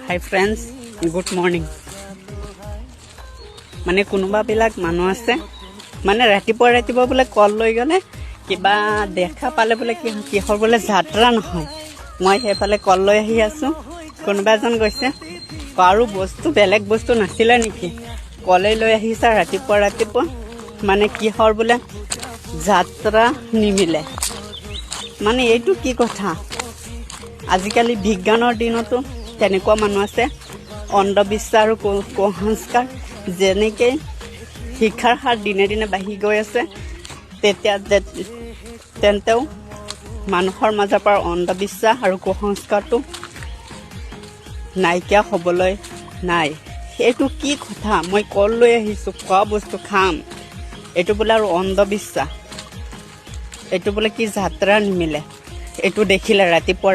হাই friends, good morning. মানে কোনোবাবিলাক মানুহ আছে মানে ৰাতিপুৱা বোলে কল লৈ গ'লে কিবা দেখা পালে বোলে কিহৰ বোলে যাত্ৰা নহয়। মই সেইফালে কল লৈ আহি আছোঁ, কোনোবা এজন গৈছে আৰু বস্তু বেলেগ বস্তু নাছিলে নেকি, কলেই লৈ আহিছা ৰাতিপুৱা মানে কিহৰ বোলে যাত্ৰা নিমিলে। মানে এইটো কি কথা? আজিকালি বিজ্ঞানৰ দিনতো তেনেকুৱা মানুহ আছে। অন্ধবিশ্বাস আৰু কুসংস্কাৰ যেনেকৈ শিক্ষাৰ হাৰ দিনে দিনে বাঢ়ি গৈ আছে, তেন্তেও মানুহৰ মাজৰ পৰা অন্ধবিশ্বাস আৰু কুসংস্কাৰটো নাইকিয়া হ'বলৈ নাই। এইটো কি কথা? মই কল লৈ আহিছোঁ, খোৱা বস্তু খাম, এইটো বোলে আৰু অন্ধবিশ্বাস, এইটো বোলে কি যাত্ৰা নিমিলে, এইটো দেখিলে ৰাতিপুৱা